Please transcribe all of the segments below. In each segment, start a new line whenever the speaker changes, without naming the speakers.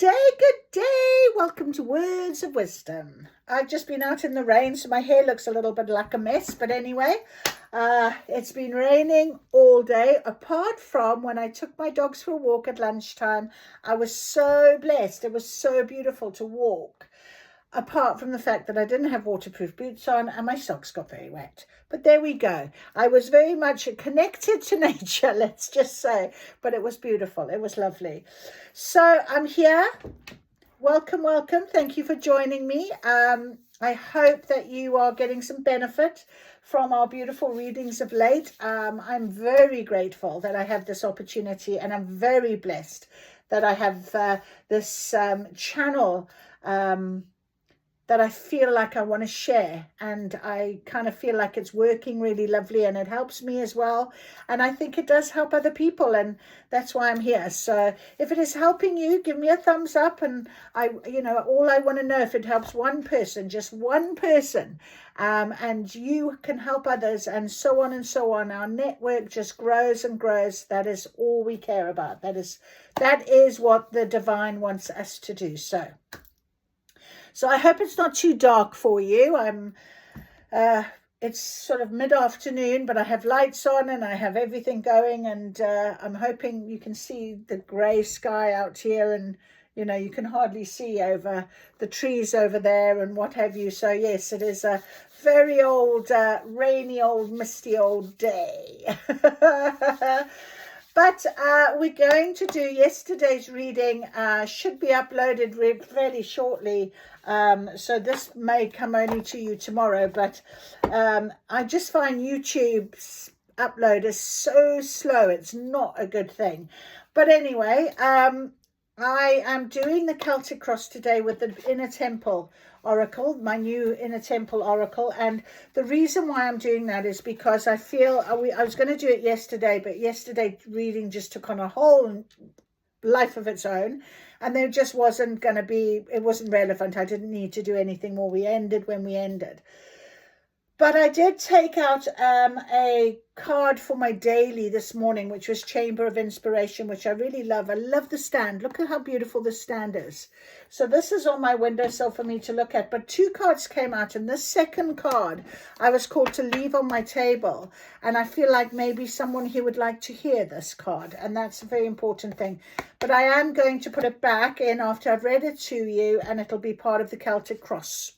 Good day. Welcome to Words of Wisdom. I've just been out in the rain, so my hair looks a little bit like a mess. But anyway, it's been raining all day, apart from when I took my dogs for a walk at lunchtime. I was so blessed. It was so beautiful to walk, apart from the fact that I didn't have waterproof boots on and my socks got very wet. But there we go. I was very much connected to nature, let's just say. But it was beautiful. It was lovely. So I'm here. Welcome, welcome. Thank you for joining me. I hope that you are getting some benefit from our beautiful readings of late. I'm very grateful that I have this opportunity, and I'm very blessed that I have this channel that I feel like I want to share, and I kind of feel like it's working really lovely, and it helps me as well, and I think it does help other people, and that's why I'm here. So if it is helping you, give me a thumbs up, and all I want to know, if it helps one person, just one person, and you can help others, and so on and so on. Our network just grows and grows. That is all we care about. That is what the divine wants us to do. So I hope it's not too dark for you. It's sort of mid-afternoon, but I have lights on and I have everything going, and I'm hoping you can see the grey sky out here, and you can hardly see over the trees over there and what have you. So yes, it is a very old, rainy, old, misty old day. But we're going to do yesterday's reading. Should be uploaded fairly shortly. So this may come only to you tomorrow. But I just find YouTube's upload is so slow. It's not a good thing. But anyway, I am doing the Celtic cross today with the Inner Temple Oracle, my new Inner Temple Oracle. And the reason why I'm doing that is because I feel I was going to do it yesterday, but yesterday reading just took on a whole life of its own, and there just wasn't going to be, it wasn't relevant. I didn't need to do anything more. We ended when we ended. But I did take out a card for my daily this morning, which was Chamber of Inspiration, which I really love. I love the stand. Look at how beautiful the stand is. So this is on my windowsill for me to look at. But two cards came out, and this second card I was called to leave on my table. And I feel like maybe someone here would like to hear this card, and that's a very important thing. But I am going to put it back in after I've read it to you, and it'll be part of the Celtic cross.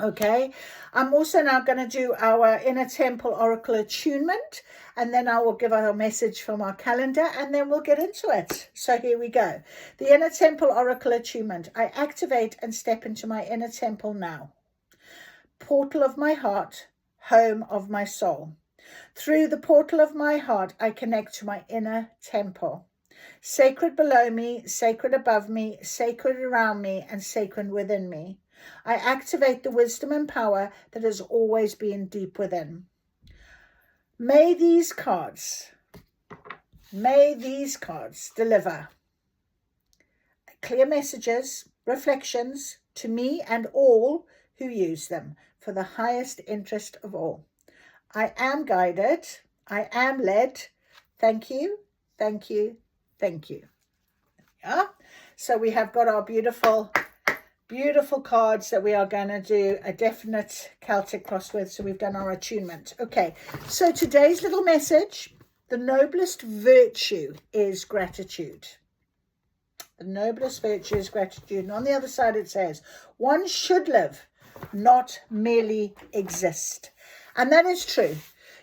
Okay, I'm also now going to do our Inner Temple Oracle attunement, and then I will give our message from our calendar, and then we'll get into it. So here we go. The Inner Temple Oracle attunement. I activate and step into my inner temple now. Portal of my heart, home of my soul. Through the portal of my heart, I connect to my inner temple. Sacred below me, sacred above me, sacred around me, and sacred within me. I activate the wisdom and power that has always been deep within. May these cards deliver clear messages, reflections to me and all who use them for the highest interest of all. I am guided. I am led. Thank you, thank you, thank you. Yeah. So we have got our beautiful cards that we are going to do a definite Celtic cross with. So we've done our attunement. Okay, so today's little message: the noblest virtue is gratitude. The noblest virtue is gratitude. And on the other side it says, one should live, not merely exist. And that is true.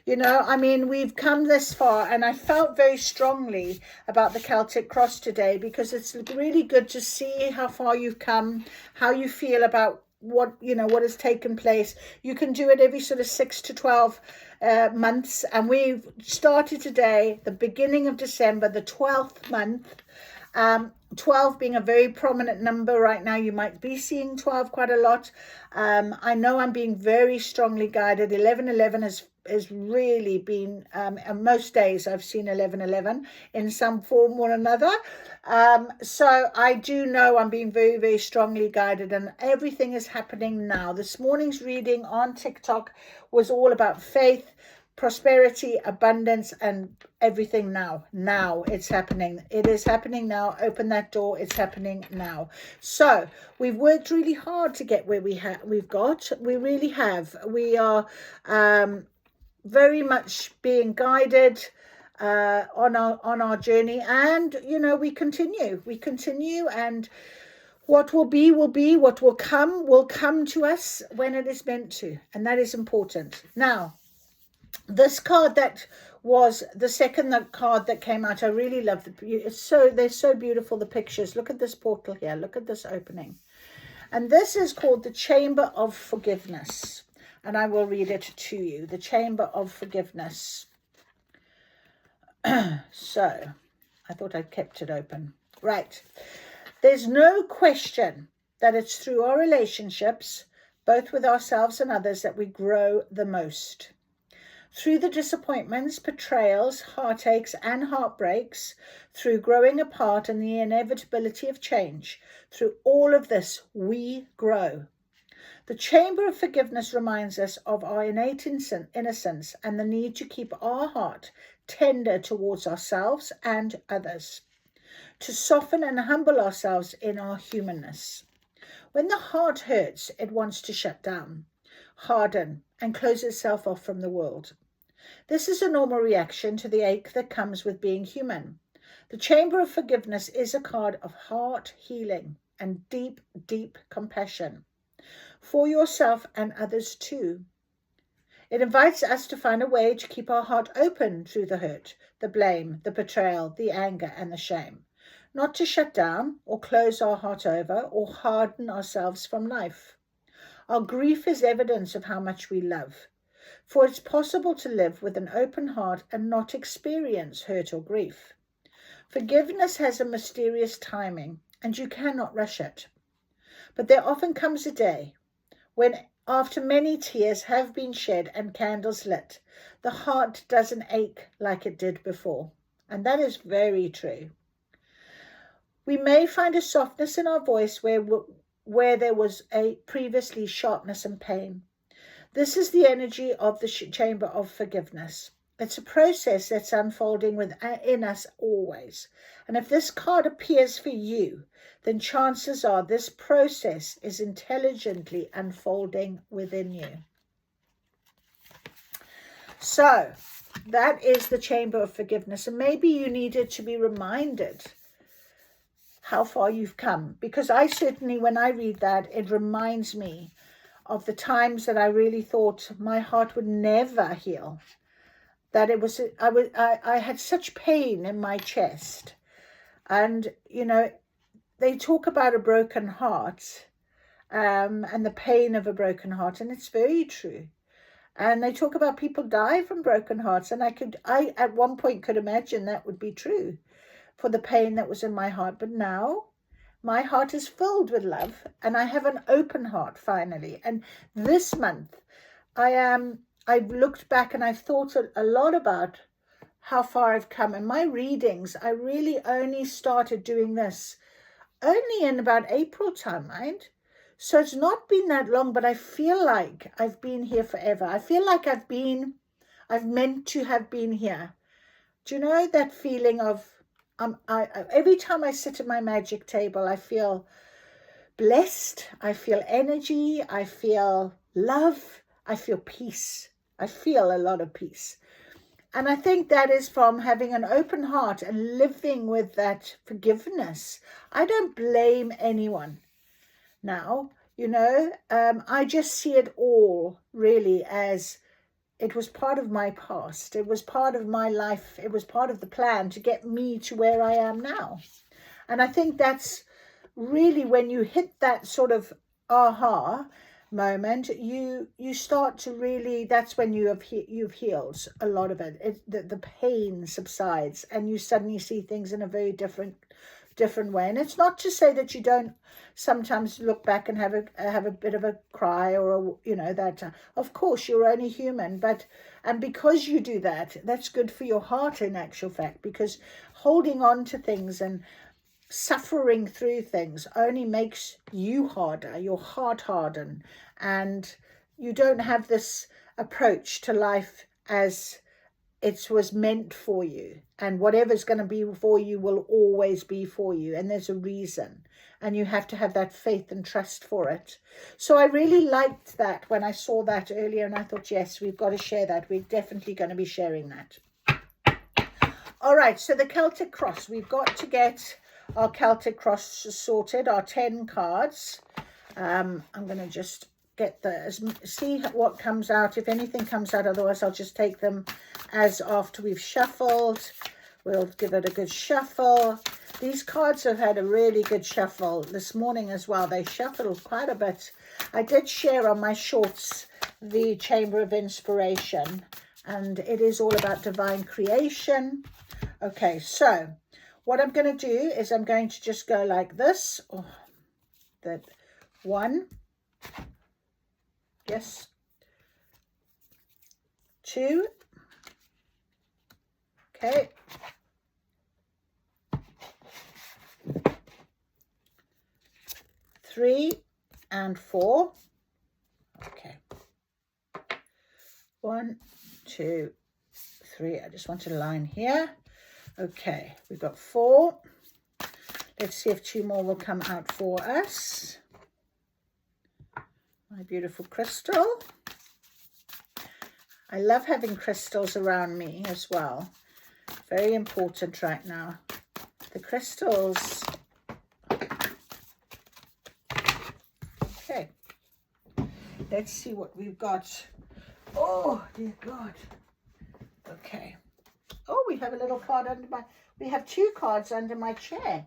We've come this far, and I felt very strongly about the Celtic cross today, because it's really good to see how far you've come, how you feel about what has taken place. You can do it every sort of 6 to 12 months, and we've started today, the beginning of December, the 12th month. 12 being a very prominent number right now. You might be seeing 12 quite a lot. I know I'm being very strongly guided. 1111 has really been, on most days I've seen 1111 in some form or another. So I do know I'm being very, very strongly guided, and everything is happening now. This morning's reading on TikTok was all about faith, prosperity, abundance, and everything now. Now it's happening. It is happening now. Open that door. It's happening now. So we've worked really hard to get where we've got. We really have. We are very much being guided on our journey, and we continue, and what will be, what will come to us when it is meant to, and that is important. Now, this card that was the second card that came out, I really love they're so beautiful, the pictures. Look at this portal here, look at this opening, and this is called the Chamber of Forgiveness, and I will read it to you. The Chamber of Forgiveness. So I thought I'd kept it open. Right, there's no question that it's through our relationships, both with ourselves and others, that we grow the most. Through the disappointments, betrayals, heartaches, and heartbreaks, through growing apart and the inevitability of change, through all of this, we grow. The Chamber of Forgiveness reminds us of our innate innocence and the need to keep our heart tender towards ourselves and others, to soften and humble ourselves in our humanness. When the heart hurts, it wants to shut down, harden, and close itself off from the world. This is a normal reaction to the ache that comes with being human. The Chamber of Forgiveness is a card of heart healing and deep, deep compassion for yourself and others too. It invites us to find a way to keep our heart open through the hurt, the blame, the betrayal, the anger, and the shame. Not to shut down or close our heart over or harden ourselves from life. Our grief is evidence of how much we love, for it's possible to live with an open heart and not experience hurt or grief. Forgiveness has a mysterious timing, and you cannot rush it. But there often comes a day when, after many tears have been shed and candles lit, the heart doesn't ache like it did before. And that is very true. We may find a softness in our voice where there was a previously sharpness and pain. This is the energy of the Chamber of Forgiveness. It's a process that's unfolding within us always. And if this card appears for you, then chances are this process is intelligently unfolding within you. So that is the Chamber of Forgiveness. And maybe you needed to be reminded how far you've come, because I certainly, when I read that, it reminds me of the times that I really thought my heart would never heal, that I had such pain in my chest. And they talk about a broken heart and the pain of a broken heart, and it's very true. And they talk about people die from broken hearts, and I at one point could imagine that would be true for the pain that was in my heart. But now my heart is filled with love, and I have an open heart finally. And this month I've looked back and I've thought a lot about how far I've come. In my readings, I really only started doing this only in about April time, mind? So it's not been that long, but I feel like I've been here forever. I feel like I've meant to have been here. Do you know that feeling of, every time I sit at my magic table, I feel blessed, I feel energy, I feel love, I feel peace. I feel a lot of peace. And I think that is from having an open heart and living with that forgiveness. I don't blame anyone now, I just see it all really as it was part of my past. It was part of my life. It was part of the plan to get me to where I am now. And I think that's really when you hit that sort of aha moment, you start to really, that's when you've healed a lot of it. The pain subsides and you suddenly see things in a very different way. And it's not to say that you don't sometimes look back and have a bit of a cry or that of course you're only human, and because you do that, that's good for your heart in actual fact, because holding on to things and suffering through things only makes you harder, your heart harden, and you don't have this approach to life as it was meant for you, and whatever's going to be for you will always be for you, and there's a reason, and you have to have that faith and trust for it. So I really liked that when I saw that earlier, and I thought, yes, we've got to share that. We're definitely going to be sharing that. All right, so the Celtic cross, we've got to get our Celtic cross sorted, our 10 cards. I'm going to just get see what comes out, if anything comes out. Otherwise I'll just take them as after we've shuffled. We'll give it a good shuffle. These cards have had a really good shuffle this morning as well. They shuffled quite a bit. I did share on my shorts the Chamber of Inspiration, and it is all about divine creation. Okay, so what I'm going to do is I'm going to just go like this. Oh, that one. Yes. 2. Okay. 3 and 4. Okay. 1, 2, 3. I just want a line here. Okay, we've got 4. Let's see if 2 more will come out for us. My beautiful crystal. I love having crystals around me as well. Very important right now. The crystals. Okay. Let's see what we've got. Oh, dear God. Okay. Oh, we have a little card under we have 2 cards under my chair.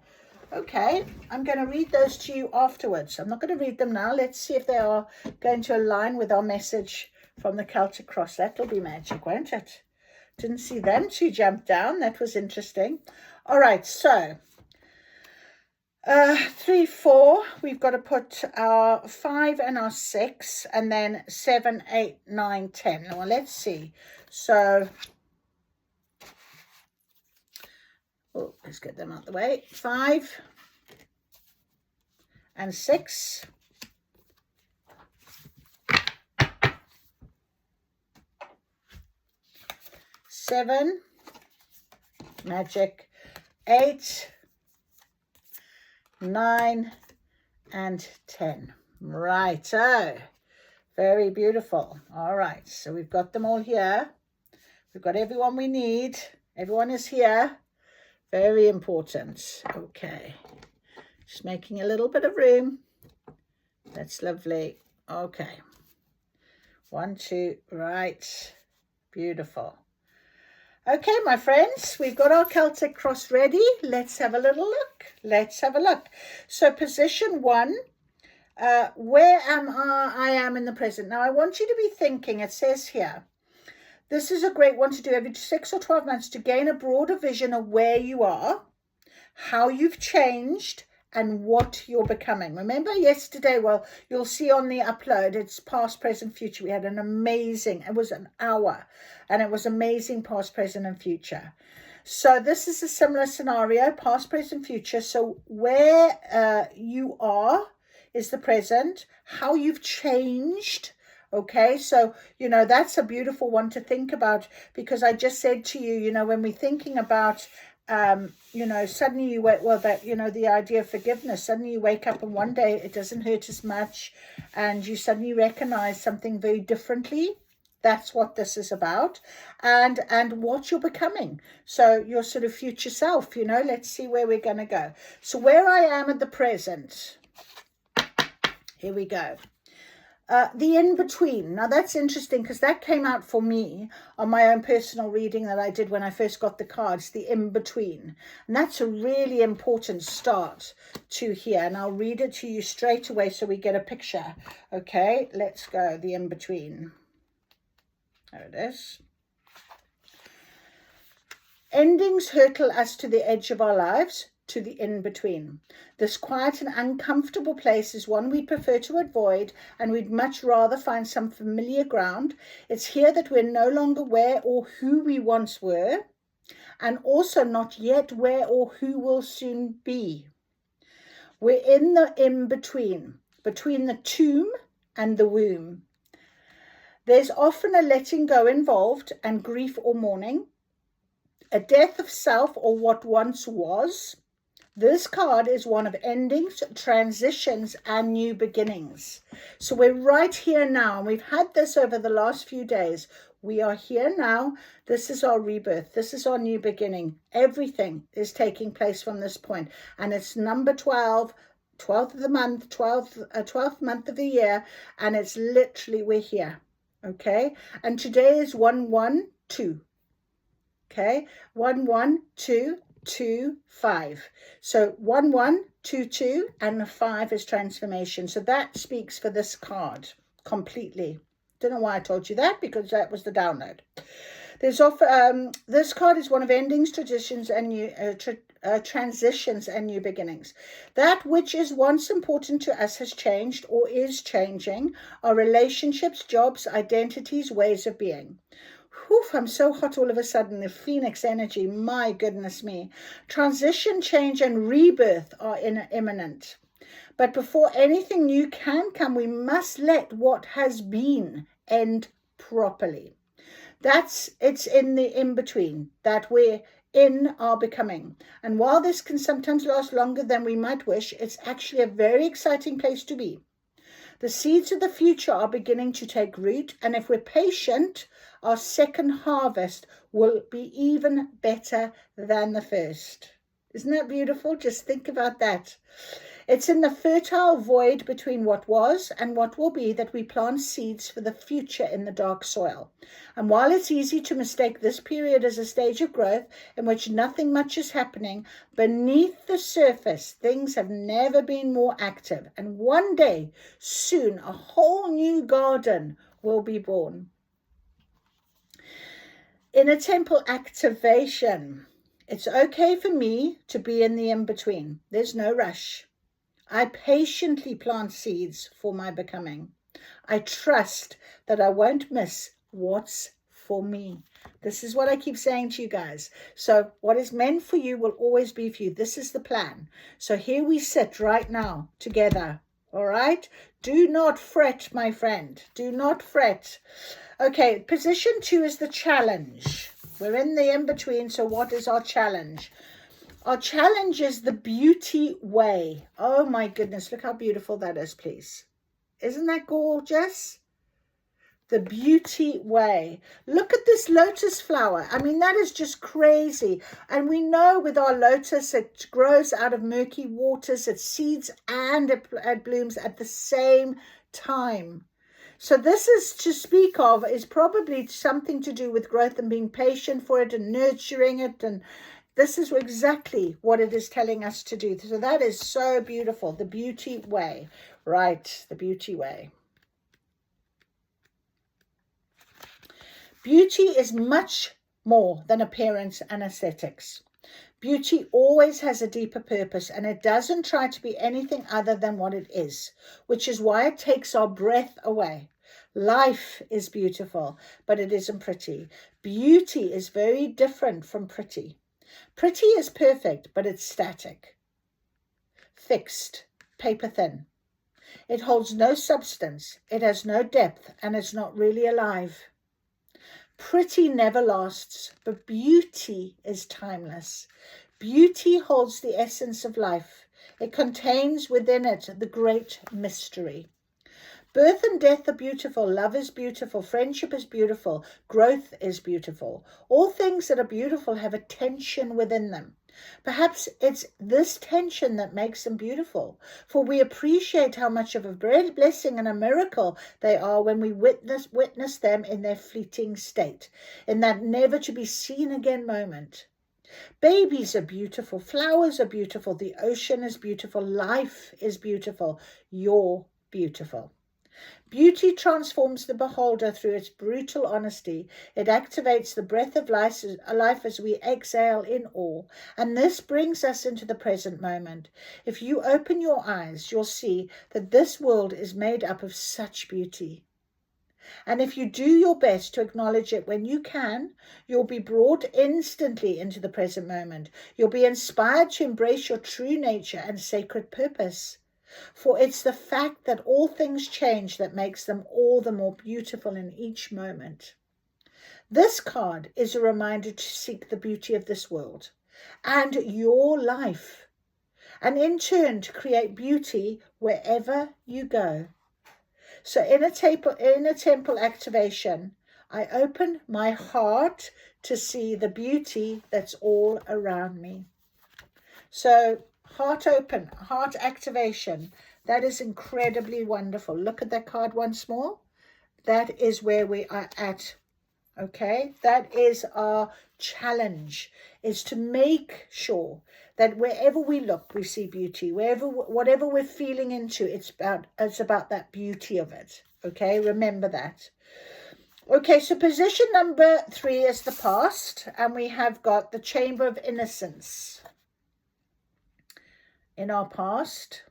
Okay, I'm going to read those to you afterwards. I'm not going to read them now. Let's see if they are going to align with our message from the Celtic cross. That'll be magic, won't it? Didn't see them 2 jump down. That was interesting. All right, so 3, 4. We've got to put our 5 and our 6, and then 7, 8, 9, 10. Well, let's see. So, oh, let's get them out the way. 5 and 6. 7, magic. 8, 9, and 10. Righto. Very beautiful. All right, so we've got them all here. We've got everyone we need. Everyone is here. Very important. Okay. Just making a little bit of room. That's lovely. Okay. 1, 2, right. Beautiful. Okay, my friends, we've got our Celtic cross ready. Let's have a little look. Let's have a look. So position 1, where am I am in the present. Now, I want you to be thinking, it says here, this is a great one to do every 6 or 12 months to gain a broader vision of where you are, how you've changed, and what you're becoming. Remember yesterday, well, you'll see on the upload, it's past, present, future. We had an amazing, it was an hour, and it was amazing past, present, and future. So this is a similar scenario, past, present, future. So where you are is the present, how you've changed. Okay, so, you know, that's a beautiful one to think about, because I just said to you, you know, when we're thinking about, you know, suddenly you wake, well, that, you know, the idea of forgiveness, suddenly you wake up and one day it doesn't hurt as much and you suddenly recognize something very differently. That's what this is about, and what you're becoming. So your sort of future self, you know, let's see where we're going to go. So where I am at the present, here we go. The in-between. Now that's interesting because that came out for me on my own personal reading that I did when I first got the cards, the in-between. And that's a really important start to here. And I'll read it to you straight away so we get a picture. Okay, let's go. The in-between. There it is. Endings hurtle us to the edge of our lives, to the in-between. This quiet and uncomfortable place is one we'd prefer to avoid, and we'd much rather find some familiar ground. It's here that we're no longer where or who we once were, and also not yet where or who will soon be. We're in the in-between, between the tomb and the womb. There's often a letting go involved and grief or mourning, a death of self or what once was. This card is one of endings, transitions, and new beginnings. So we're right here now, and we've had this over the last few days. We are here now. This is our rebirth. This is our new beginning. Everything is taking place from this point. And it's number 12, 12th of the month, 12th month of the year. And it's literally, we're here. Okay. And today is 112. Okay. 11225. So 1122 and the 5 is transformation. So that speaks for this card completely. Don't know why I told you that, because that was the download. There's this card is one of endings, traditions, and new transitions and new beginnings. That which is once important to us has changed or is changing. Our relationships, jobs, identities, ways of being. Oof, I'm so hot all of a sudden. The Phoenix energy, my goodness me. Transition, change, and rebirth are imminent. But before anything new can come, we must let what has been end properly. It's in the in-between that we're in our becoming. And while this can sometimes last longer than we might wish, it's actually a very exciting place to be. The seeds of the future are beginning to take root, and if we're patient, our second harvest will be even better than the first. Isn't that beautiful? Just think about that. It's in the fertile void between what was and what will be that we plant seeds for the future in the dark soil. And while it's easy to mistake this period as a stage of growth in which nothing much is happening, beneath the surface, things have never been more active. And one day, soon, a whole new garden will be born. Inner temple activation. It's okay for me to be in the in-between. There's no rush. I patiently plant seeds for my becoming. I trust that I won't miss what's for me. This is what I keep saying to you guys. So what is meant for you will always be for you. This is the plan. So here we sit right now together. All right? Do not fret, my friend. Do not fret. Okay, position 2 is the challenge. We're in the in-between, so what is our challenge? Our challenge is the beauty way. Oh my goodness, look how beautiful that is, please. Isn't that gorgeous? The beauty way. Look at this lotus flower. I mean, that is just crazy. And we know with our lotus, it grows out of murky waters, it seeds and it blooms at the same time. So this is to speak of is probably something to do with growth and being patient for it and nurturing it, and this is exactly what it is telling us to do. So that is so beautiful. The beauty way. Right, the beauty way. Beauty is much more than appearance and aesthetics. Beauty always has a deeper purpose, and it doesn't try to be anything other than what it is, which is why it takes our breath away. Life is beautiful, but it isn't pretty. Beauty is very different from pretty. Pretty is perfect, but it's static, fixed, paper thin. It holds no substance, it has no depth, and it's not really alive. Pretty never lasts, but beauty is timeless. Beauty holds the essence of life. It contains within it the great mystery. Birth and death are beautiful. Love is beautiful. Friendship is beautiful. Growth is beautiful. All things that are beautiful have a tension within them. Perhaps it's this tension that makes them beautiful, for we appreciate how much of a blessing and a miracle they are when we witness them in their fleeting state, in that never to be seen again moment. Babies are beautiful. Flowers are beautiful. The ocean is beautiful. Life is beautiful. You're beautiful. Beauty transforms the beholder through its brutal honesty. It activates the breath of life as we exhale in awe. And this brings us into the present moment. If you open your eyes, you'll see that this world is made up of such beauty. And if you do your best to acknowledge it when you can, you'll be brought instantly into the present moment. You'll be inspired to embrace your true nature and sacred purpose. For it's the fact that all things change that makes them all the more beautiful in each moment. This card is a reminder to seek the beauty of this world and your life, and in turn to create beauty wherever you go. So in a temple activation, I open my heart to see the beauty that's all around me. So heart open, heart activation, that is incredibly wonderful. Look at that card once more. That is where we are at. Okay, that is our challenge, is to make sure that wherever we look, we see beauty. Whatever we're feeling into, it's about that beauty of it. Okay, remember that. Okay, so position number 3 is the past, and we have got the Chamber of Innocence. In our past,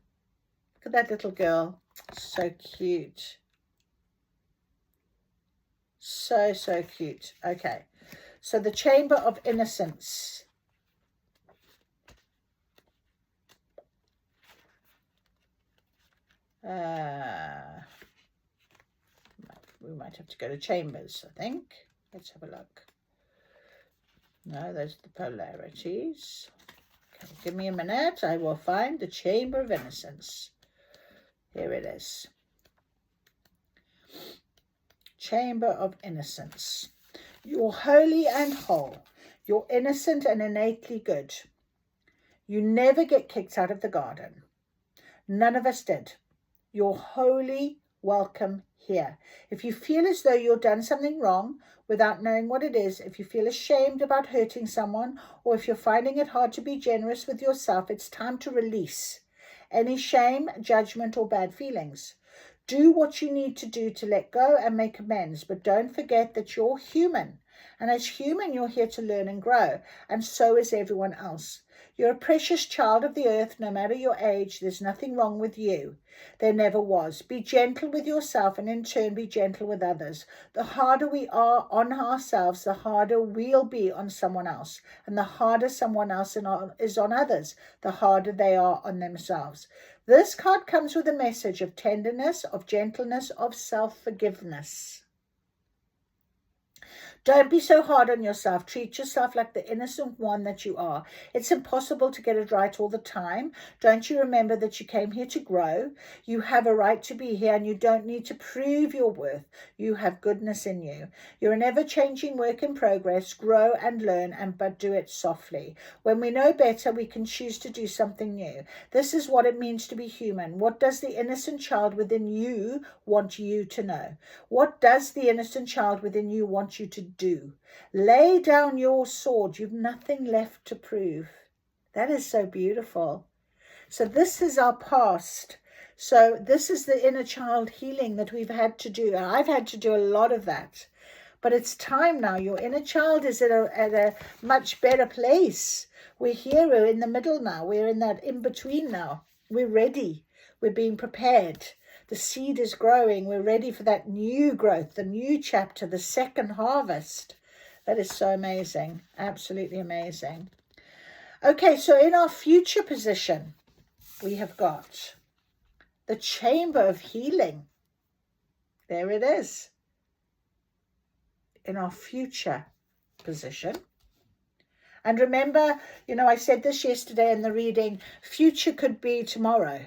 look at that little girl, so cute. So cute. Okay, so the Chamber of Innocence. We might have to go to Chambers, I think. Let's have a look. No, those are the polarities. Okay, give me a minute. I will find the Chamber of Innocence. Here it is. Chamber of Innocence. You're holy and whole. You're innocent and innately good. You never get kicked out of the garden. None of us did. You're wholly welcome here. If you feel as though you've done something wrong without knowing what it is, if you feel ashamed about hurting someone, or if you're finding it hard to be generous with yourself, it's time to release any shame, judgment, or bad feelings. Do what you need to do to let go and make amends, but don't forget that you're human. And as human, you're here to learn and grow, and so is everyone else. You're a precious child of the earth, no matter your age. There's nothing wrong with you. There never was. Be gentle with yourself, and in turn be gentle with others. The harder we are on ourselves, the harder we'll be on someone else. And the harder someone else is on others, the harder they are on themselves. This card comes with a message of tenderness, of gentleness, of self-forgiveness. Don't be so hard on yourself. Treat yourself like the innocent one that you are. It's impossible to get it right all the time. Don't you remember that you came here to grow? You have a right to be here, and you don't need to prove your worth. You have goodness in you. You're an ever-changing work in progress. Grow and learn, but do it softly. When we know better, we can choose to do something new. This is what it means to be human. What does the innocent child within you want you to know? What does the innocent child within you want you to do? Lay down your sword. You've nothing left to prove. That is so beautiful. So this is our past. So this is the inner child healing that we've had to do. I've had to do a lot of that. But it's time now. Your inner child is at a much better place. We're here. We're in the middle now. We're in that in-between now. We're ready. We're being prepared. The seed is growing. We're ready for that new growth, the new chapter, the second harvest. That is so amazing. Absolutely amazing. Okay, so in our future position, we have got the Chamber of Healing. There it is. In our future position. And remember, I said this yesterday in the reading, future could be tomorrow.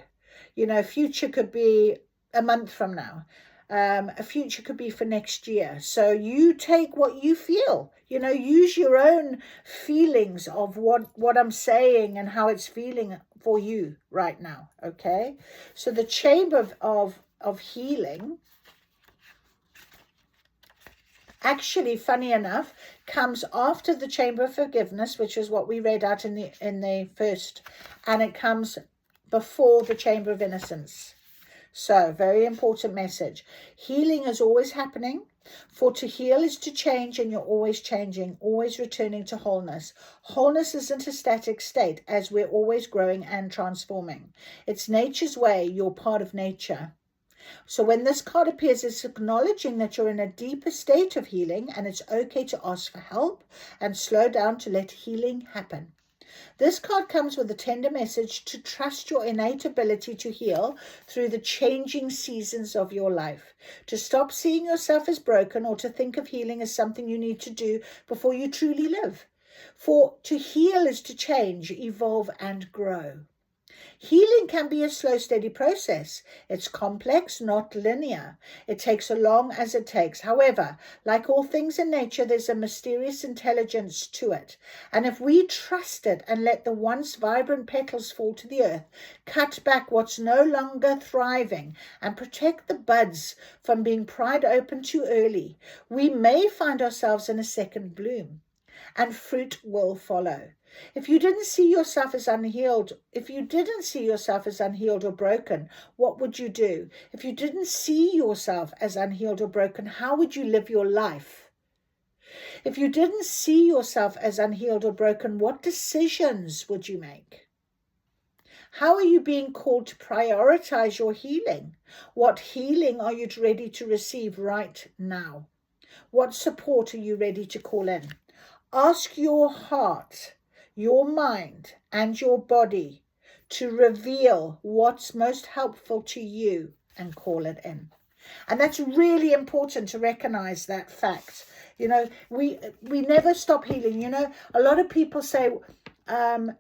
Future could be a month from now. A future could be for next year. So you take what you feel, use your own feelings of what I'm saying and how it's feeling for you right now. Okay. So the Chamber of Healing, actually, funny enough, comes after the Chamber of Forgiveness, which is what we read out in the first, and it comes before the Chamber of Innocence. So, very important message. Healing is always happening. For to heal is to change, and you're always changing, always returning to wholeness. Wholeness isn't a static state, as we're always growing and transforming. It's nature's way. You're part of nature. So when this card appears, it's acknowledging that you're in a deeper state of healing, and it's okay to ask for help and slow down to let healing happen. This card comes with a tender message to trust your innate ability to heal through the changing seasons of your life, to stop seeing yourself as broken or to think of healing as something you need to do before you truly live. For to heal is to change, evolve, and grow. Healing can be a slow, steady process. It's complex, not linear. It takes as long as it takes. However, like all things in nature, there's a mysterious intelligence to it. And if we trust it and let the once vibrant petals fall to the earth, cut back what's no longer thriving, and protect the buds from being pried open too early, we may find ourselves in a second bloom, and fruit will follow. If you didn't see yourself as unhealed, or broken, what would you do? If you didn't see yourself as unhealed or broken, how would you live your life? If you didn't see yourself as unhealed or broken, what decisions would you make? How are you being called to prioritize your healing? What healing are you ready to receive right now? What support are you ready to call in? Ask your heart, your mind, and your body to reveal what's most helpful to you and call it in. And that's really important to recognize that fact. You know, we never stop healing. You know, a lot of people say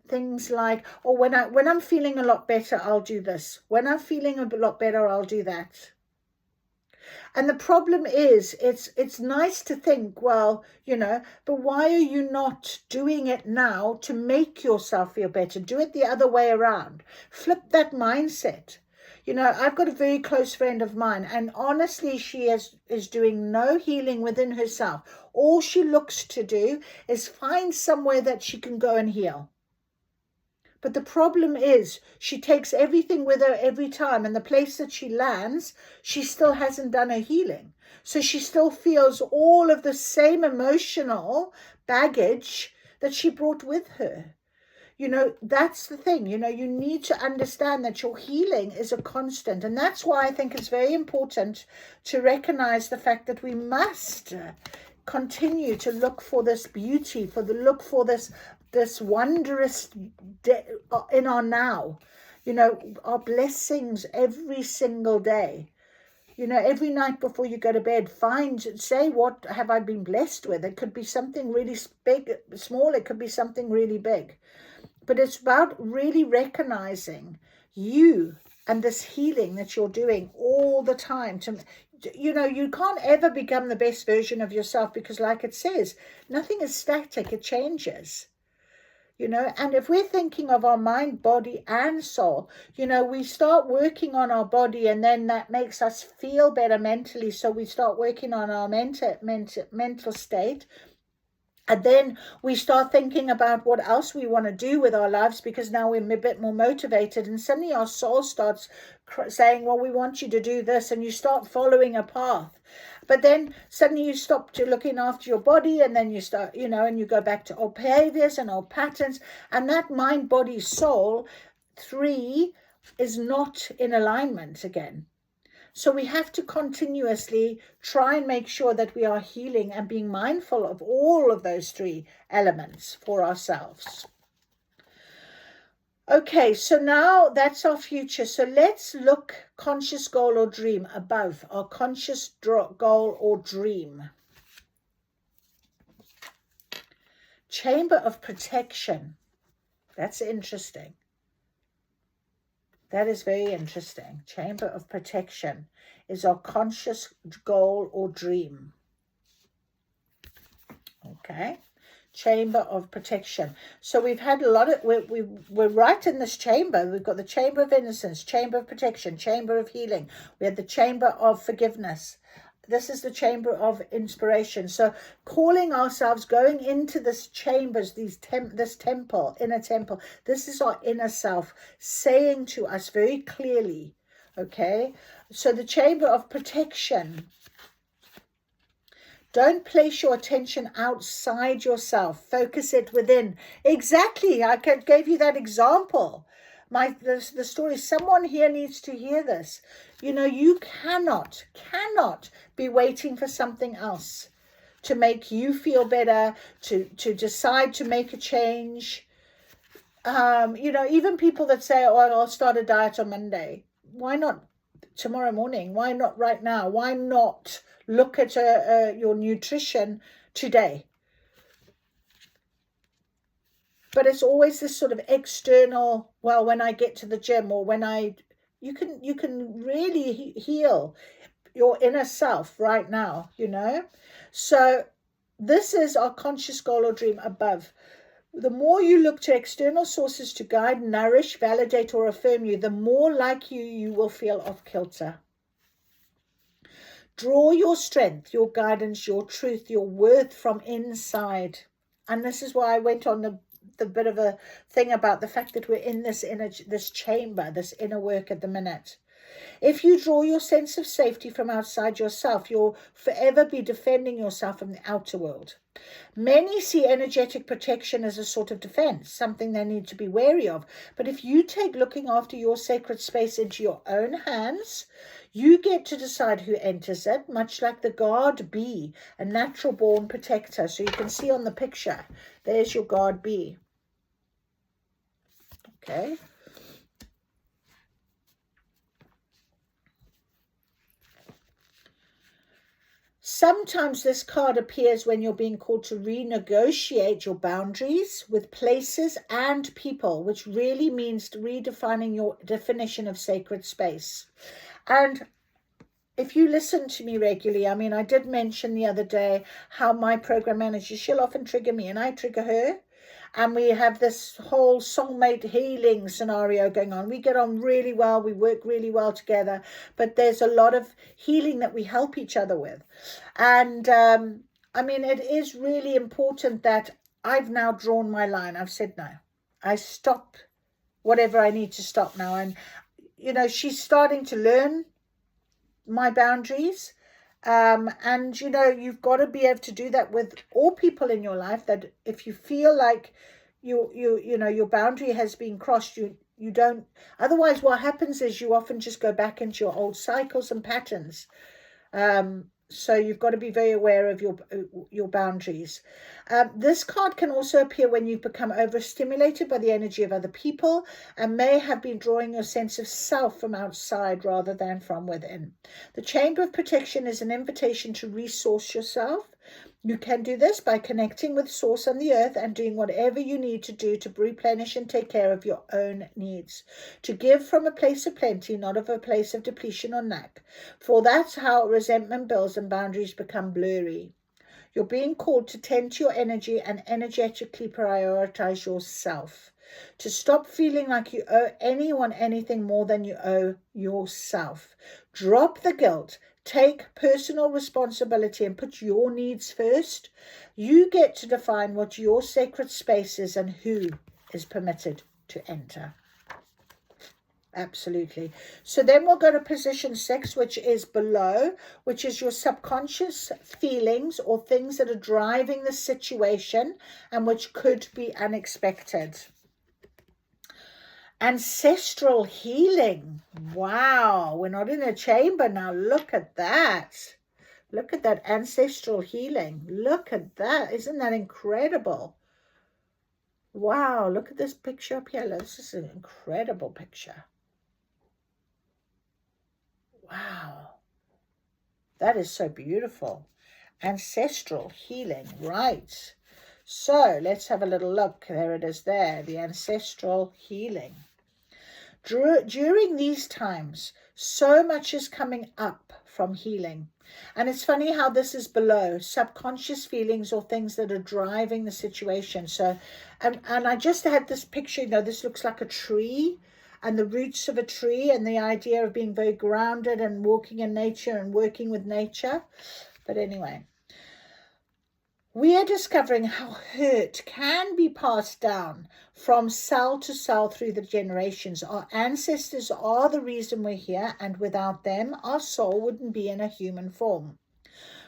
things like, oh, when I'm feeling a lot better, I'll do this. When I'm feeling a lot better, I'll do that. And the problem is, it's nice to think, well, you know, but why are you not doing it now to make yourself feel better? Do it the other way around. Flip that mindset. You know, I've got a very close friend of mine, and honestly, she is doing no healing within herself. All she looks to do is find somewhere that she can go and heal. But the problem is she takes everything with her every time, and the place that she lands, she still hasn't done her healing. So she still feels all of the same emotional baggage that she brought with her. You know, that's the thing. You know, you need to understand that your healing is a constant. And that's why I think it's very important to recognize the fact that we must continue to look for this beauty, look for this wondrous in our now, you know, our blessings every single day. You know, every night before you go to bed, say, what have I been blessed with? It could be something really big, small, it could be something really big. But it's about really recognizing you and this healing that you're doing all the time. You know, you can't ever become the best version of yourself because, like it says, nothing is static, it changes. You know, and if we're thinking of our mind, body, and soul, you know, we start working on our body, and then that makes us feel better mentally. So we start working on our mental state. And then we start thinking about what else we want to do with our lives, because now we're a bit more motivated. And suddenly our soul starts saying, well, we want you to do this. And you start following a path. But then suddenly you stop to looking after your body, and then you start, you know, and you go back to old behaviors and old patterns. And that mind, body, soul 3 is not in alignment again. So we have to continuously try and make sure that we are healing and being mindful of all of those 3 elements for ourselves. Okay, so now that's our future. So let's look conscious goal or dream above our conscious goal or dream. Chamber of protection. That's interesting. That is very interesting. Chamber of protection is our conscious goal or dream. Okay. Chamber of protection. So we've had a lot of, we're right in this chamber. We've got the chamber of innocence, chamber of protection, chamber of healing. We had the chamber of forgiveness. This is the chamber of inspiration. So calling ourselves, going into this chambers, this temple, inner temple. This is our inner self saying to us very clearly, okay? So the chamber of protection. Don't place your attention outside yourself. Focus it within. Exactly. I gave you that example. The story, someone here needs to hear this. You know, you cannot be waiting for something else to make you feel better, to decide to make a change. You know, even people that say, oh, I'll start a diet on Monday. Why not tomorrow morning? Why not right now? Why not look at your nutrition today? But it's always this sort of external, well, when I get to the gym, or when you can really heal your inner self right now, you know. So this is our conscious goal or dream above. The more you look to external sources to guide, nourish, validate, or affirm you, the more like you will feel off kilter. Draw your strength, your guidance, your truth, your worth from inside. And this is why I went on the bit of a thing about the fact that we're in this chamber, this inner work at the minute. If you draw your sense of safety from outside yourself, you'll forever be defending yourself from the outer world. Many see energetic protection as a sort of defense, something they need to be wary of. But if you take looking after your sacred space into your own hands, you get to decide who enters it, much like the guard bee, a natural born protector. So you can see on the picture, there's your guard bee. Okay. Sometimes this card appears when you're being called to renegotiate your boundaries with places and people, which really means redefining your definition of sacred space. And if you listen to me regularly, I mean, I did mention the other day how my program manager, she'll often trigger me and I trigger her. And we have this whole soulmate healing scenario going on. We get on really well. We work really well together. But there's a lot of healing that we help each other with. And, I mean, it is really important that I've now drawn my line. I've said no. I stop whatever I need to stop now. And, you know, she's starting to learn my boundaries. And you know, you've got to be able to do that with all people in your life, that if you feel like you know your boundary has been crossed, you don't, otherwise what happens is you often just go back into your old cycles and patterns. So you've got to be very aware of your boundaries. This card can also appear when you've become overstimulated by the energy of other people and may have been drawing your sense of self from outside rather than from within. The Chamber of Protection is an invitation to resource yourself. You can do this by connecting with Source on the earth and doing whatever you need to do to replenish and take care of your own needs. To give from a place of plenty, not of a place of depletion or lack. For that's how resentment builds and boundaries become blurry. You're being called to tend to your energy and energetically prioritize yourself. To stop feeling like you owe anyone anything more than you owe yourself. Drop the guilt. Take personal responsibility and put your needs first. You get to define what your sacred space is and who is permitted to enter. Absolutely. So then we'll go to position 6, which is below, which is your subconscious feelings or things that are driving the situation and which could be unexpected. Ancestral healing. Wow, we're not in a chamber now. Look at that. Look at that ancestral healing. Look at that. Isn't that incredible? Wow, look at this picture up here. This is an incredible picture. Wow. That is so beautiful. Ancestral healing, right. So let's have a little look. There it is there, the ancestral healing. During these times, so much is coming up from healing. And it's funny how this is below, subconscious feelings or things that are driving the situation. So, and I just had this picture, you know, this looks like a tree and the roots of a tree and the idea of being very grounded and walking in nature and working with nature. But anyway, we are discovering how hurt can be passed down from cell to cell through the generations. Our ancestors are the reason we're here, and without them, our soul wouldn't be in a human form.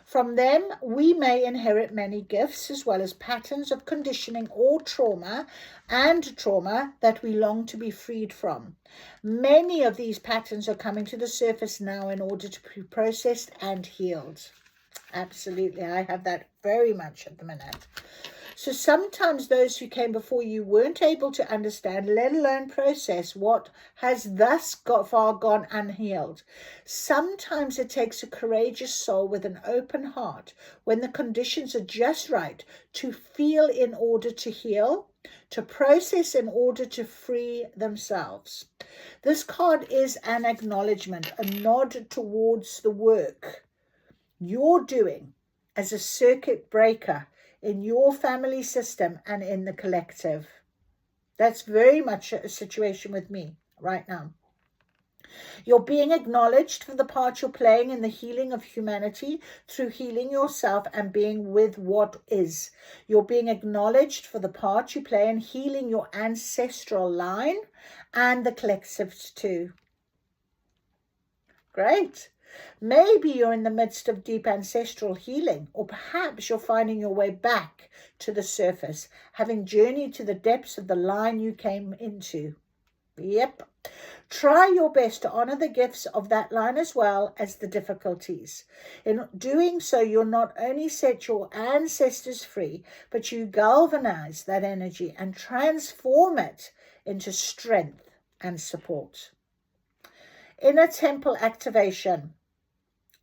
From them, we may inherit many gifts as well as patterns of conditioning or trauma that we long to be freed from. Many of these patterns are coming to the surface now in order to be processed and healed. Absolutely, I have that very much at the minute. So sometimes those who came before you weren't able to understand, let alone process, what has thus far gone unhealed. Sometimes it takes a courageous soul with an open heart, when the conditions are just right, to feel in order to heal, to process in order to free themselves. This card is an acknowledgement, a nod towards the work you're doing as a circuit breaker in your family system and in the collective. That's very much a situation with me right now. You're being acknowledged for the part you're playing in the healing of humanity through healing yourself and being with what is. You're being acknowledged for the part you play in healing your ancestral line and the collective too. Great. Maybe you're in the midst of deep ancestral healing, or perhaps you're finding your way back to the surface, having journeyed to the depths of the line you came into. Yep. Try your best to honor the gifts of that line as well as the difficulties. In doing so, you'll not only set your ancestors free, but you galvanize that energy and transform it into strength and support. Inner temple activation.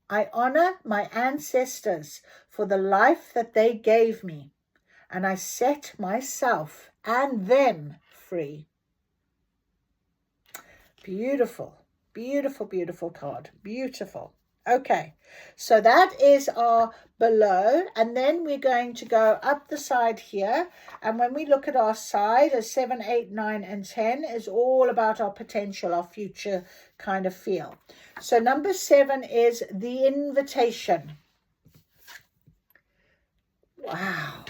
I honor my ancestors for the life that they gave me, and I set myself and them free. Beautiful, beautiful, beautiful card. Beautiful. Okay, so that is our below, and then we're going to go up the side here, and when we look at our side, as 7, 8, 9, and 10 is all about our potential, our future kind of feel. So number 7 is the invitation. Wow.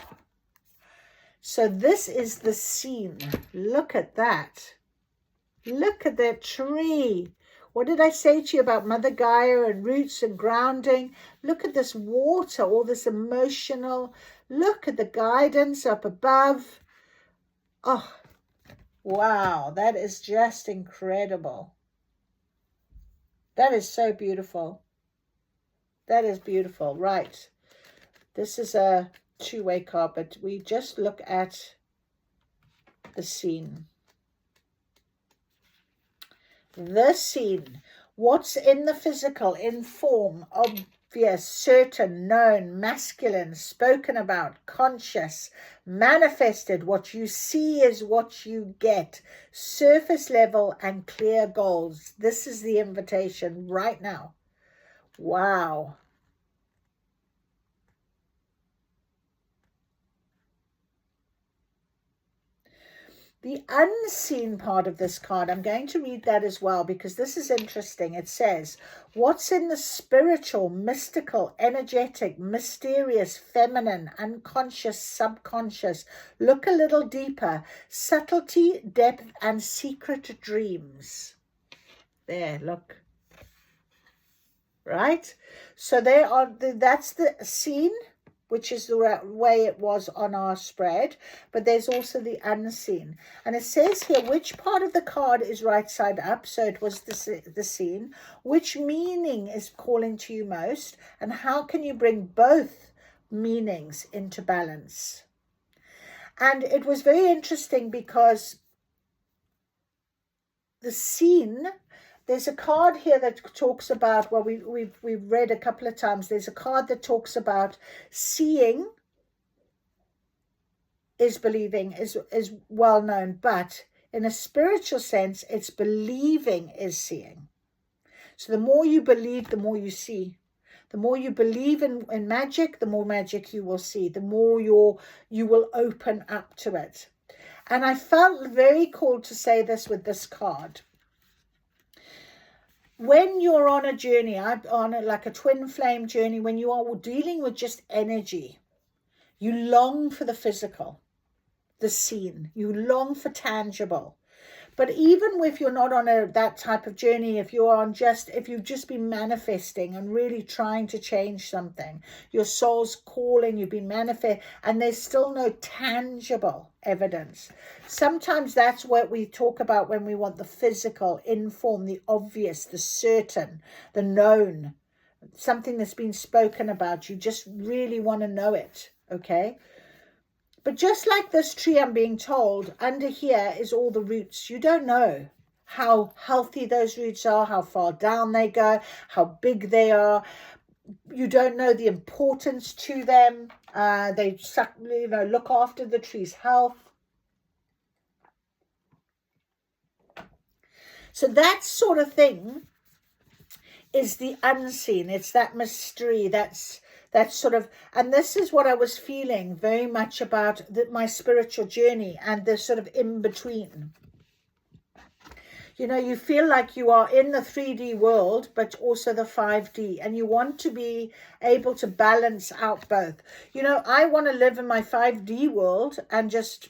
So this is the scene. Look at that. Look at that tree. What did I say to you about Mother Gaia and roots and grounding? Look at this water, all this emotional. Look at the guidance up above. Oh, wow. That is just incredible. That is so beautiful. That is beautiful. Right. This is a two-way card, but we just look at the scene. The scene. What's in the physical, in form, obvious, certain, known, masculine, spoken about, conscious, manifested. What you see is what you get. Surface level and clear goals. This is the invitation right now. Wow. The unseen part of this card, I'm going to read that as well because this is interesting. It says, what's in the spiritual, mystical, energetic, mysterious, feminine, unconscious, subconscious? Look a little deeper. Subtlety, depth, and secret dreams. There, look. Right? So that's the scene, which is the way it was on our spread, but there's also the unseen. And it says here, which part of the card is right side up? So it was the scene. Which meaning is calling to you most? And how can you bring both meanings into balance? And it was very interesting because the scene, there's a card here that talks about, well, we've read a couple of times, there's a card that talks about seeing is believing, is well known, but in a spiritual sense, it's believing is seeing. So the more you believe, the more you see. The more you believe in magic, the more magic you will see. The more you will open up to it. And I felt very called to say this with this card. When you're on a journey, like a twin flame journey, when you are dealing with just energy, you long for the physical, the seen. You long for tangible. But even if you're not on that type of journey, if you've just been manifesting and really trying to change something, your soul's calling, you've been manifest, and there's still no tangible evidence. Sometimes that's what we talk about when we want the physical, inform, the obvious, the certain, the known, something that's been spoken about. You just really want to know it, okay? But just like this tree, I'm being told, under here is all the roots. You don't know how healthy those roots are, how far down they go, how big they are. You don't know the importance to them. They look after the tree's health. So that sort of thing is the unseen. It's that mystery. That's sort of, and this is what I was feeling very much about my spiritual journey and the sort of in between. You know, you feel like you are in the 3D world, but also the 5D, and you want to be able to balance out both. You know, I want to live in my 5D world and just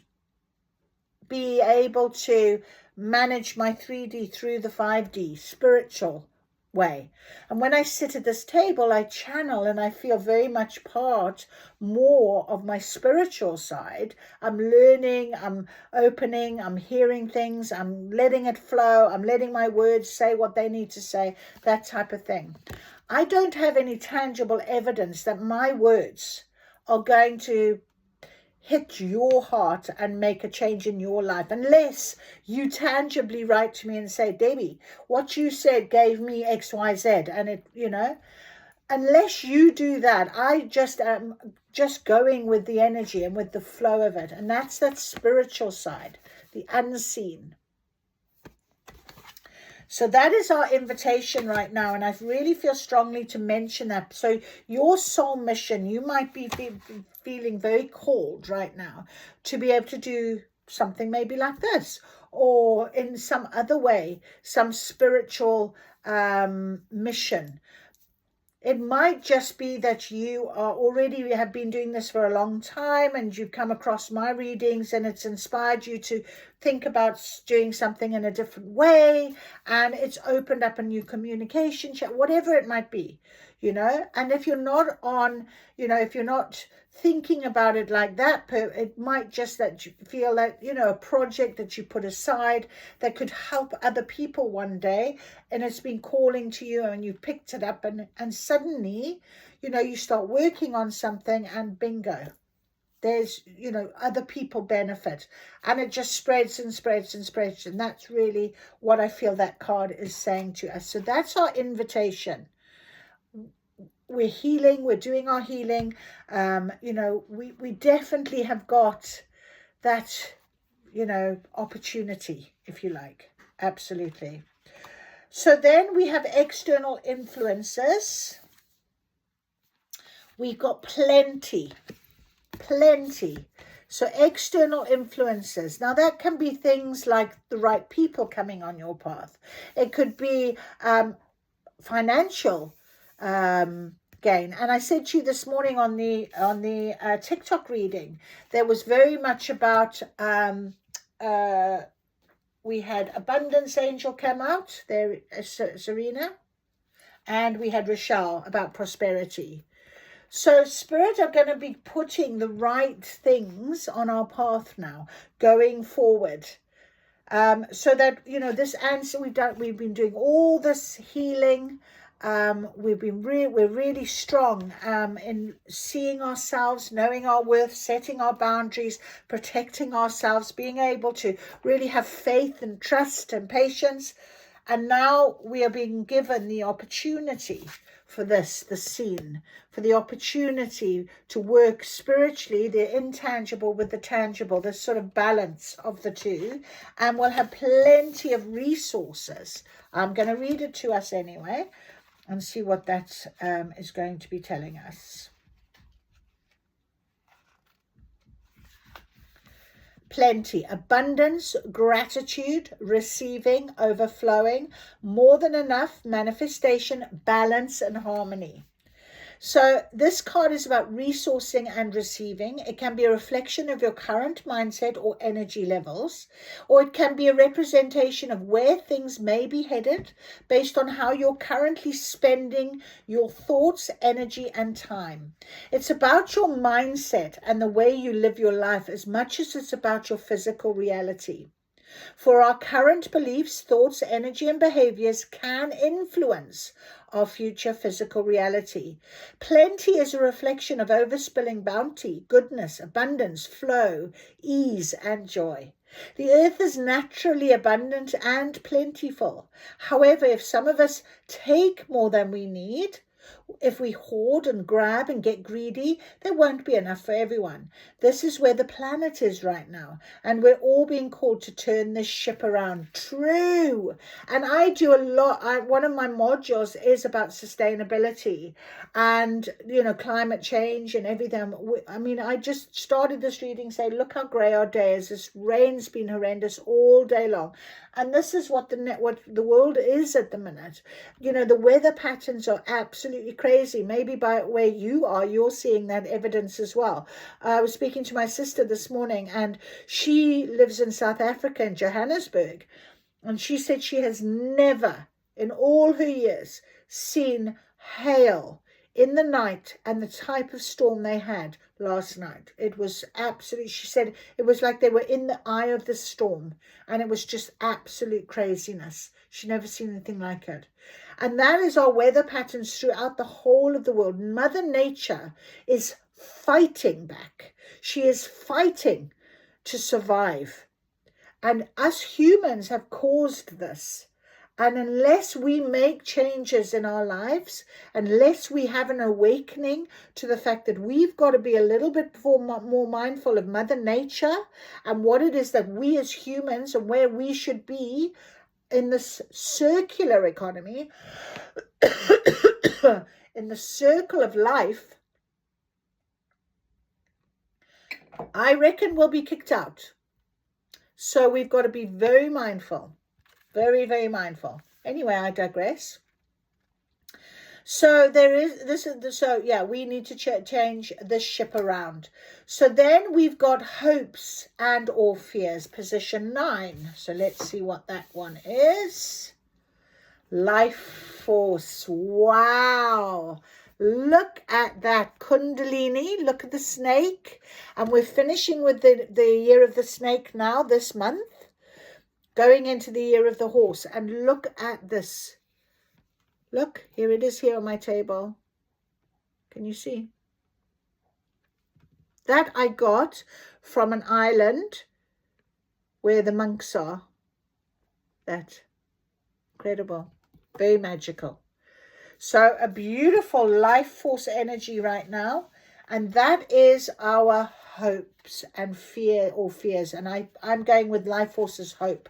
be able to manage my 3D through the 5D spiritual way. And when I sit at this table, I channel and I feel very much part more of my spiritual side. I'm learning, I'm opening, I'm hearing things, I'm letting it flow, I'm letting my words say what they need to say, that type of thing. I don't have any tangible evidence that my words are going to hit your heart and make a change in your life, unless you tangibly write to me and say, Debbie, what you said gave me XYZ, and it, you know, unless you do that, I just am just going with the energy and with the flow of it. And that's that spiritual side, the unseen. So that is our invitation right now, and I really feel strongly to mention that. So your soul mission, you might be feeling very called right now to be able to do something maybe like this, or in some other way, some spiritual mission. It might just be that you are already have been doing this for a long time and you've come across my readings and it's inspired you to think about doing something in a different way, and it's opened up a new communication chat, whatever it might be, you know. And if you're not on, you know, if you're not thinking about it like that, it might just that you feel that, you know, a project that you put aside that could help other people one day, and it's been calling to you and you picked it up, and suddenly, you know, you start working on something and bingo, there's, you know, other people benefit, and it just spreads and spreads and spreads. And that's really what I feel that card is saying to us. So that's our invitation. We're healing, we're doing our healing. You know, we definitely have got that, you know, opportunity, if you like. Absolutely. So then we have external influences. We've got plenty. So external influences. Now that can be things like the right people coming on your path. It could be financial gain. And I said to you this morning on the TikTok reading, there was very much about we had Abundance Angel come out there, Serena, and we had Rochelle about prosperity. So Spirit are going to be putting the right things on our path now, going forward. So that, you know, this answer we've been doing all this healing. We're really strong in seeing ourselves, knowing our worth, setting our boundaries, protecting ourselves, being able to really have faith and trust and patience. And now we are being given the opportunity for this, the scene, for the opportunity to work spiritually, the intangible with the tangible, this sort of balance of the two. And we'll have plenty of resources. I'm going to read it to us anyway and see what that is going to be telling us. Plenty, abundance, gratitude, receiving, overflowing, more than enough, manifestation, balance, and harmony. So this card is about resourcing and receiving. It can be a reflection of your current mindset or energy levels, or it can be a representation of where things may be headed based on how you're currently spending your thoughts, energy, and time. It's about your mindset and the way you live your life as much as it's about your physical reality. For our current beliefs, thoughts, energy, and behaviors can influence our future physical reality. Plenty is a reflection of overspilling bounty, goodness, abundance, flow, ease, and joy. The earth is naturally abundant and plentiful. However, if some of us take more than we need, if we hoard and grab and get greedy, there won't be enough for everyone. This is where the planet is right now, and we're all being called to turn this ship around. True. And I do a lot. One of my modules is about sustainability and, climate change and everything. I mean, I just started this reading saying, look how grey our day is. This rain's been horrendous all day long. And this is what the world is at the minute. The weather patterns are absolutely crazy. Maybe by where you are, you're seeing that evidence as well. I was speaking to my sister this morning, and she lives in South Africa, in Johannesburg. And she said she has never, in all her years, seen hail in the night and the type of storm they had last night. It was absolutely, she said, it was like they were in the eye of the storm, and it was just absolute craziness. She'd never seen anything like it. And that is our weather patterns throughout the whole of the world. Mother Nature is fighting back. She is fighting to survive. And us humans have caused this. And unless we make changes in our lives, unless we have an awakening to the fact that we've got to be a little bit more mindful of Mother Nature and what it is that we as humans and where we should be in this circular economy, in the circle of life, I reckon we'll be kicked out. So we've got to be very mindful. Very, very mindful. Anyway, I digress. So we need to change this ship around. So then we've got hopes and or fears, position 9. So let's see what that one is. Life force. Wow. Look at that Kundalini. Look at the snake. And we're finishing with the year of the snake now this month. Going into the year of the horse. And look at this. Look, here it is here on my table. Can you see? That I got from an island where the monks are. That. Incredible. Very magical. So a beautiful life force energy right now. And that is our hopes and fears. And I'm going with life force's hope.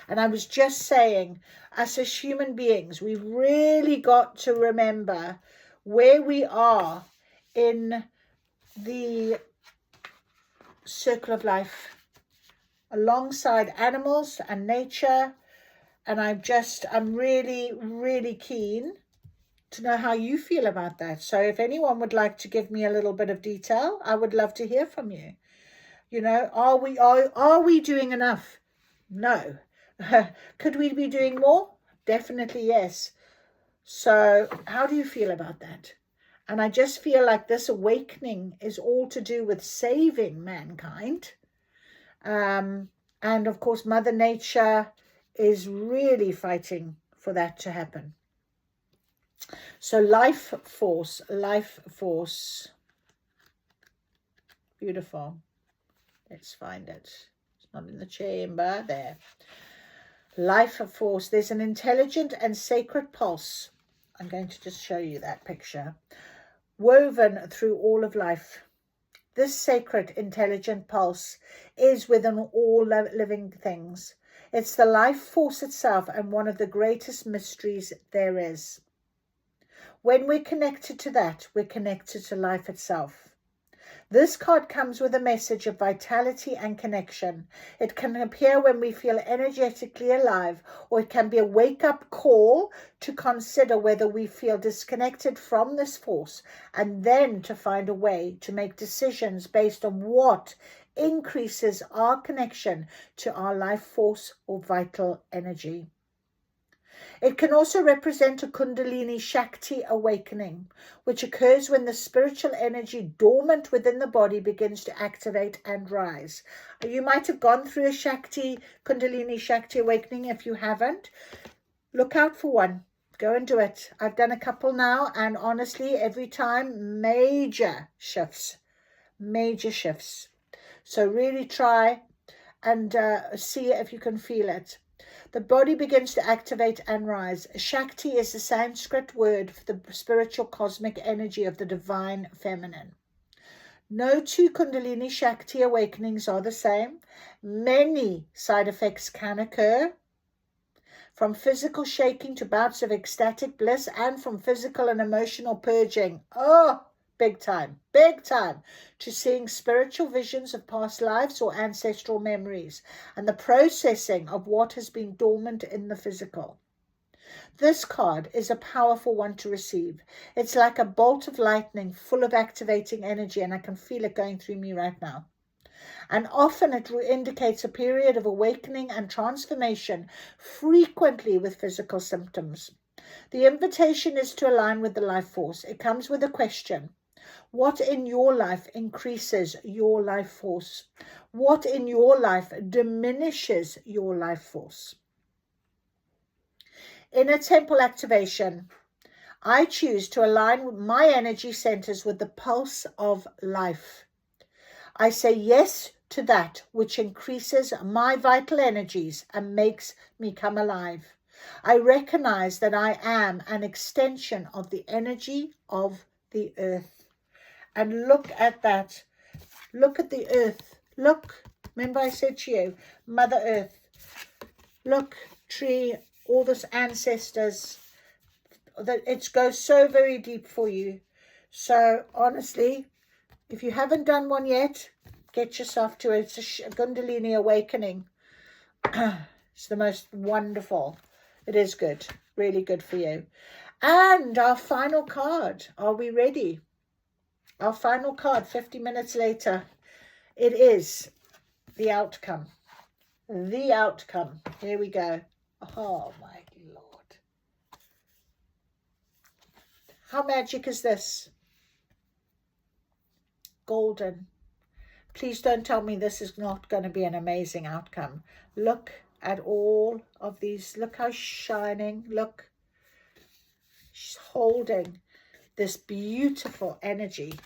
And I was just saying, us as human beings, we've really got to remember where we are in the circle of life alongside animals and nature. And I'm really, really keen to know how you feel about that. So if anyone would like to give me a little bit of detail, I would love to hear from you. Are we doing enough? No. Could we be doing more? Definitely yes. So how do you feel about that? And I just feel like this awakening is all to do with saving mankind. And of course, Mother Nature is really fighting for that to happen. So life force. Beautiful. Let's find it. It's not in the chamber. There. Life force. There's an intelligent and sacred pulse. I'm going to just show you that picture. Woven through all of life. This sacred, intelligent pulse is within all living things. It's the life force itself and one of the greatest mysteries there is. When we're connected to that, we're connected to life itself. This card comes with a message of vitality and connection. It can appear when we feel energetically alive, or it can be a wake-up call to consider whether we feel disconnected from this force, and then to find a way to make decisions based on what increases our connection to our life force or vital energy. It can also represent a Kundalini Shakti awakening, which occurs when the spiritual energy dormant within the body begins to activate and rise. You might have gone through a Kundalini Shakti awakening. If you haven't, look out for one. Go and do it. I've done a couple now, and honestly, every time, major shifts. So really try and see if you can feel it. The body begins to activate and rise. Shakti is the Sanskrit word for the spiritual cosmic energy of the divine feminine. No two Kundalini Shakti awakenings are the same. Many side effects can occur, from physical shaking to bouts of ecstatic bliss, and from physical and emotional purging. Oh, big time, to seeing spiritual visions of past lives or ancestral memories, and the processing of what has been dormant in the physical. This card is a powerful one to receive. It's like a bolt of lightning full of activating energy, and I can feel it going through me right now. And often it indicates a period of awakening and transformation, frequently with physical symptoms. The invitation is to align with the life force. It comes with a question. What in your life increases your life force? What in your life diminishes your life force? In a temple activation, I choose to align my energy centers with the pulse of life. I say yes to that which increases my vital energies and makes me come alive. I recognize that I am an extension of the energy of the earth. And look at that. Look at the earth. Look. Remember I said to you, Mother Earth. Look, tree, all this ancestors. That it goes so very deep for you. So honestly, if you haven't done one yet, get yourself to it. It's a Kundalini awakening. It's the most wonderful. It is good. Really good for you. And our final card. Are we ready? Our final card, 50 minutes later. It is the outcome. The outcome. Here we go. Oh, my Lord. How magic is this? Golden. Please don't tell me this is not going to be an amazing outcome. Look at all of these. Look how shining. Look. She's holding this beautiful energy.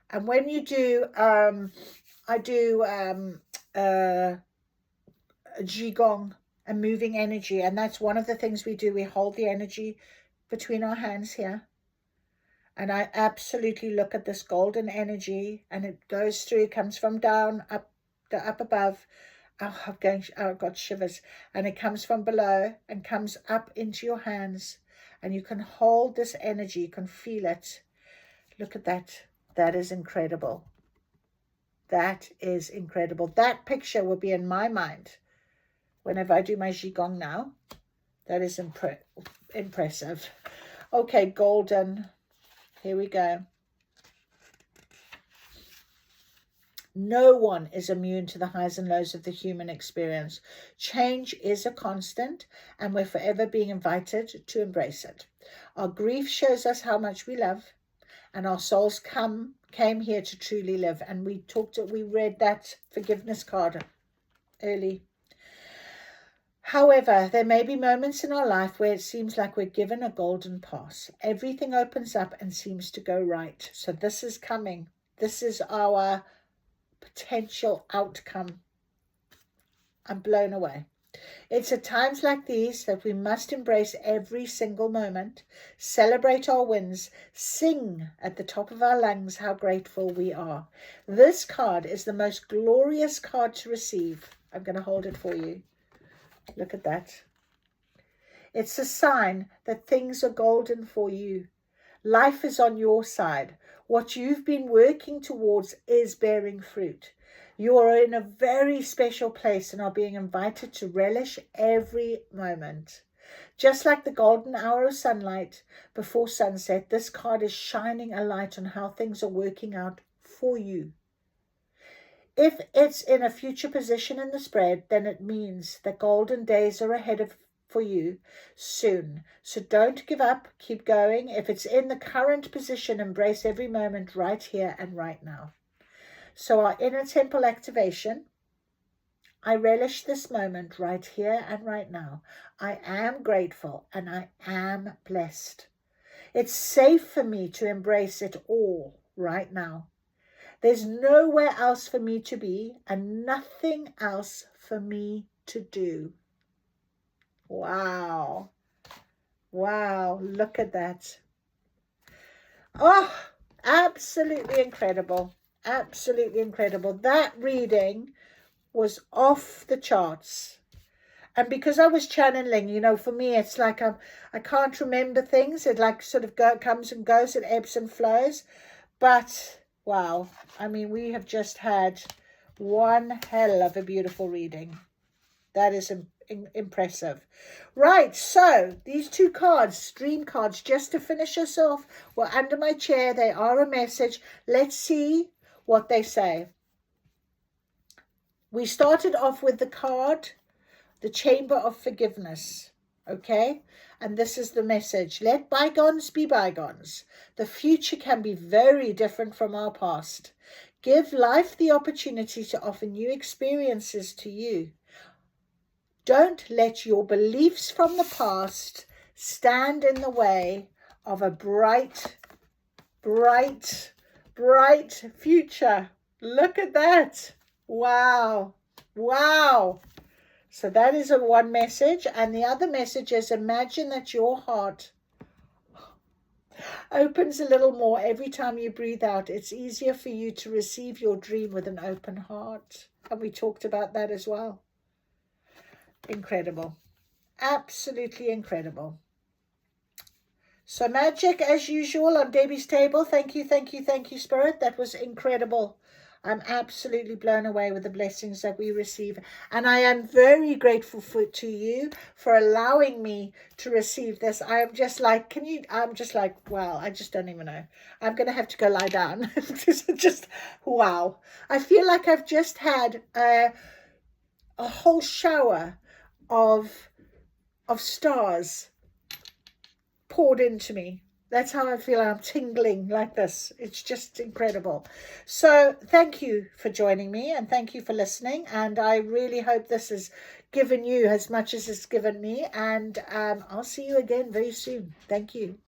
And when you do, I do a Qigong, a moving energy. And that's one of the things we do. We hold the energy between our hands here. And I absolutely look at this golden energy, and it goes through, comes from down, up above. Oh, I've got shivers. And it comes from below and comes up into your hands. And you can hold this energy. You can feel it. Look at that. That is incredible. That is incredible. That picture will be in my mind whenever I do my Qigong now. That is impressive. Okay, golden. Here we go. No one is immune to the highs and lows of the human experience. Change is a constant, and we're forever being invited to embrace it. Our grief shows us how much we love, and our souls came here to truly live. And we read that forgiveness card early. However, there may be moments in our life where it seems like we're given a golden pass. Everything opens up and seems to go right. So this is coming. This is our potential outcome. I'm blown away. It's at times like these that we must embrace every single moment, celebrate our wins, sing at the top of our lungs how grateful we are. This card is the most glorious card to receive. I'm going to hold it for you. Look at that. It's a sign that things are golden for you. Life is on your side. What you've been working towards is bearing fruit. You are in a very special place and are being invited to relish every moment. Just like the golden hour of sunlight before sunset, this card is shining a light on how things are working out for you. If it's in a future position in the spread, then it means that golden days are ahead of for you soon. So don't give up. Keep going. If it's in the current position, embrace every moment right here and right now. So our inner temple activation. I relish this moment right here and right now. I am grateful and I am blessed. It's safe for me to embrace it all right now. There's nowhere else for me to be and nothing else for me to do. Wow. Wow, look at that. Oh, absolutely incredible. Absolutely incredible. That reading was off the charts. And because I was channeling, you know, for me, it's like I can't remember things. It like sort of comes and goes, it ebbs and flows. But, wow, I mean, we have just had one hell of a beautiful reading. That is impressive. Right, so these two cards, dream cards, just to finish us off, were under my chair. They are a message. Let's see what they say. We started off with the card, the Chamber of Forgiveness, okay? And this is the message. Let bygones be bygones. The future can be very different from our past. Give life the opportunity to offer new experiences to you. Don't let your beliefs from the past stand in the way of a bright, bright, bright future. Look at that. Wow. Wow. So that is one message. And the other message is imagine that your heart opens a little more every time you breathe out. It's easier for you to receive your dream with an open heart. And we talked about that as well. Incredible. Absolutely incredible. So magic as usual on Debbie's table. Thank you, thank you, thank you, Spirit. That was incredible. I'm absolutely blown away with the blessings that we receive. And I am very grateful to you for allowing me to receive this. I am just like, I'm just like, wow, I just don't even know. I'm going to have to go lie down. Just, wow. I feel like I've just had a whole shower of stars poured into me. That's how I feel. I'm tingling like this. It's just incredible. So thank you for joining me and thank you for listening. And I really hope this has given you as much as it's given me. And I'll see you again very soon. Thank you.